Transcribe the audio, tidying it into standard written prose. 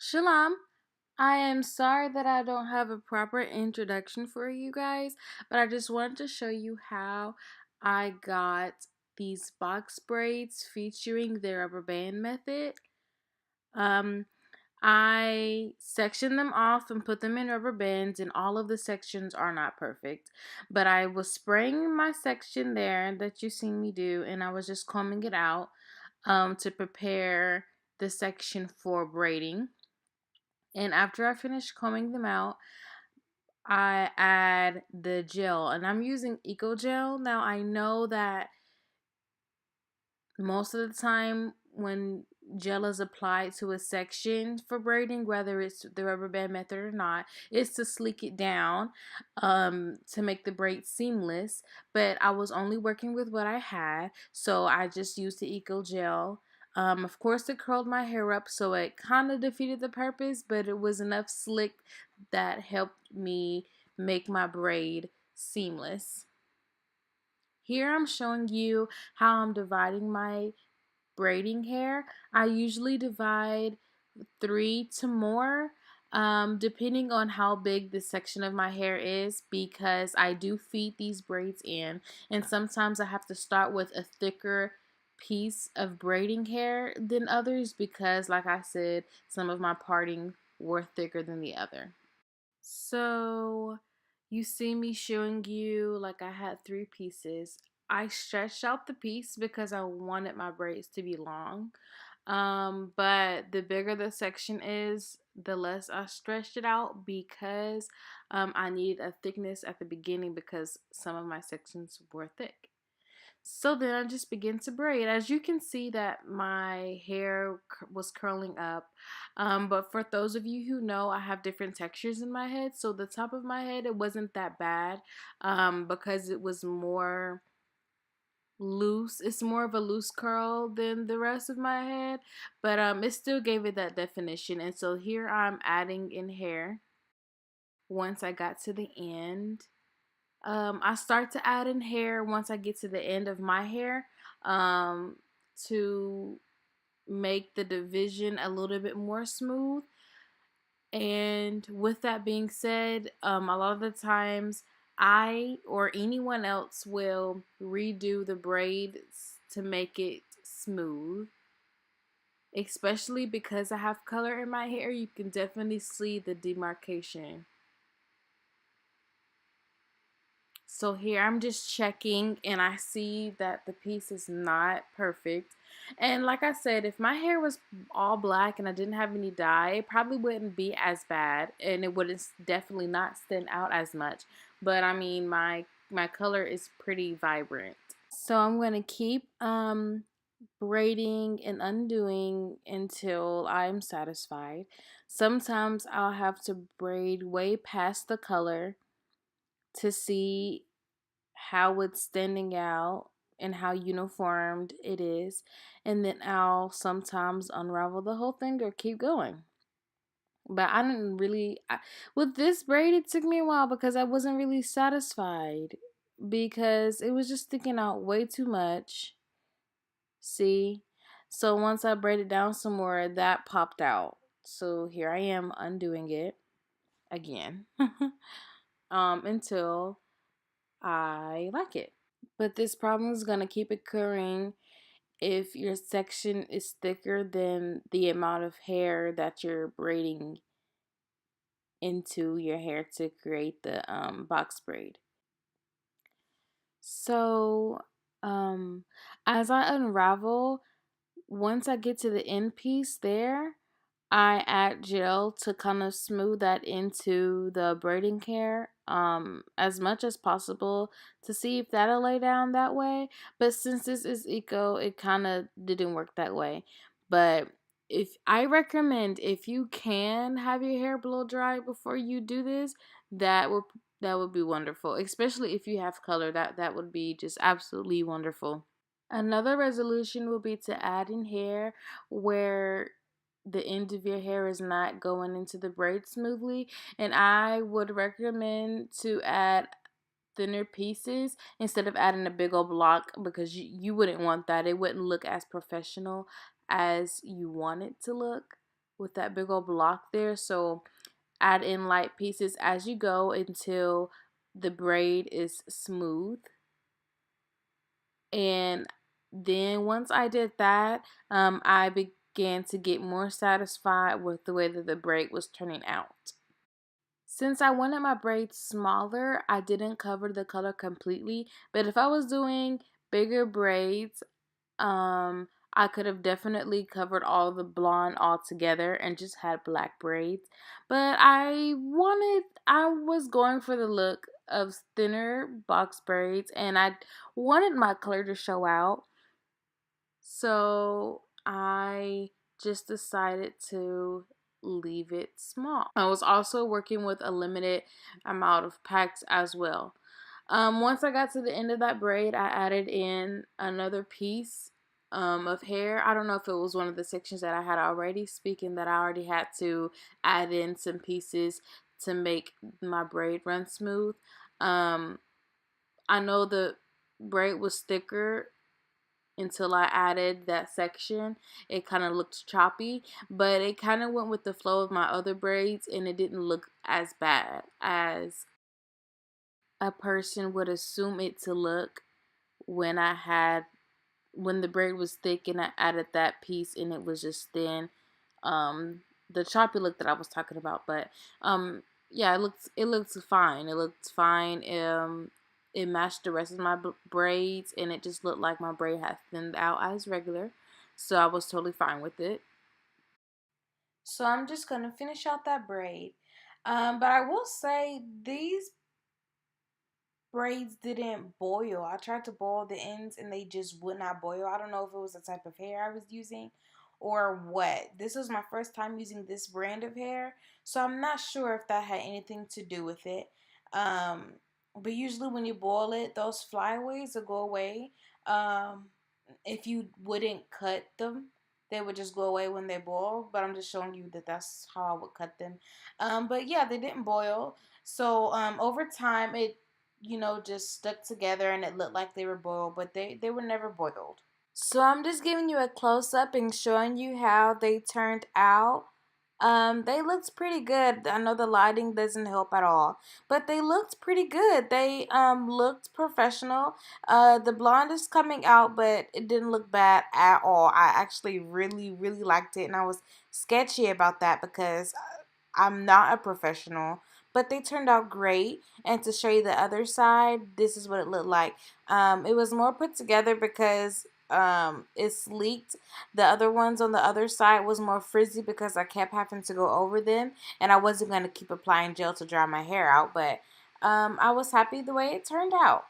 Shalom. I am sorry that I don't have a proper introduction for you guys, but I just wanted to show you how I got these box braids featuring the rubber band method. Um, I sectioned them off and put them in rubber bands, and all of the sections are not perfect. But I was spraying my section there that you seen me do, and I was just combing it out to prepare the section for braiding. And after I finish combing them out, I add the gel, and I'm using Eco Gel. Now I know that most of the time when gel is applied to a section for braiding, whether it's the rubber band method or not, it's to sleek it down, to make the braid seamless. But I was only working with what I had, so I just used the Eco Gel. Of course, it curled my hair up, so it kind of defeated the purpose, but it was enough slick that helped me make my braid seamless. Here I'm showing you how I'm dividing my braiding hair. I usually divide 3 to more, depending on how big the section of my hair is, because I do feed these braids in, and sometimes I have to start with a thicker piece of braiding hair than others because, like I said, some of my parting were thicker than the other. So you see me showing you like I had 3 pieces. I stretched out the piece because I wanted my braids to be long. But the bigger the section is, the less I stretched it out because I needed a thickness at the beginning because some of my sections were thick. So then I just begin to braid. As you can see that my hair was curling up. But for those of you who know, I have different textures in my head. So the top of my head, it wasn't that bad because it was more loose. It's more of a loose curl than the rest of my head. But it still gave it that definition. And so here I'm adding in hair once I got to the end. I start to add in hair once I get to the end of my hair um, to make the division a little bit more smooth. And with that being said, a lot of the times I or anyone else will redo the braids to make it smooth. Especially because I have color in my hair, you can definitely see the demarcation. So here I'm just checking and I see that the piece is not perfect. And like I said, if my hair was all black and I didn't have any dye, it probably wouldn't be as bad and it would definitely not stand out as much. But I mean, my color is pretty vibrant. So I'm going to keep braiding and undoing until I'm satisfied. Sometimes I'll have to braid way past the color to see how it's standing out and how uniformed it is, and then I'll sometimes unravel the whole thing or keep going. But I didn't really with this braid it took me a while because I wasn't really satisfied because it was just sticking out way too much. See? So once I braided down some more, that popped out. So here I am undoing it again. Until I like it. But this problem is going to keep occurring if your section is thicker than the amount of hair that you're braiding into your hair to create the box braid. So as I unravel, once I get to the end piece there, I add gel to kind of smooth that into the braiding hair as much as possible to see if that'll lay down that way. But since this is eco, it kind of didn't work that way. But if I recommend, if you can have your hair blow dry before you do this, that would be wonderful. Especially if you have color, that would be just absolutely wonderful. Another resolution will be to add in hair where the end of your hair is not going into the braid smoothly, and I would recommend to add thinner pieces instead of adding a big old block because you wouldn't want that. It wouldn't look as professional as you want it to look. with that big old block there. So add in light pieces as you go until the braid is smooth. And then once I did that, I began to get more satisfied with the way that the braid was turning out. Since I wanted my braids smaller, I didn't cover the color completely, but if I was doing bigger braids, I could have definitely covered all the blonde all together and just had black braids. But I was going for the look of thinner box braids, and I wanted my color to show out. So I just decided to leave it small. I was also working with a limited amount of packs as well. Once I got to the end of that braid, I added in another piece of hair. I don't know if it was one of the sections that I had already, speaking that I already had to add in some pieces to make my braid run smooth. I know the braid was thicker until I added that section. It kind of looked choppy, but it kind of went with the flow of my other braids, and it didn't look as bad as a person would assume it to look when when the braid was thick and I added that piece and it was just thin. The choppy look that I was talking about, but yeah, it looks fine. It looked fine. It matched the rest of my braids, and it just looked like my braid had thinned out as regular, so I was totally fine with it. So I'm just gonna finish out that braid. But I will say these braids didn't boil. I tried to boil the ends and they just would not boil. I don't know if it was the type of hair I was using or what. This was my first time using this brand of hair, so I'm not sure if that had anything to do with it. Um, but usually when you boil it, those flyaways will go away. Um, if you wouldn't cut them, they would just go away when they boil. But I'm just showing you that that's how I would cut them. But yeah, they didn't boil. So over time, it just stuck together and it looked like they were boiled, but they were never boiled. So I'm just giving you a close up and showing you how they turned out. They looked pretty good. I know the lighting doesn't help at all, but they looked pretty good. They looked professional. The blonde is coming out, but it didn't look bad at all. I actually really, really liked it, and I was sketchy about that because I'm not a professional, but they turned out great. And to show you the other side, this is what it looked like. It was more put together because it's leaked. The other ones on the other side was more frizzy because I kept having to go over them, and I wasn't going to keep applying gel to dry my hair out, but I was happy the way it turned out.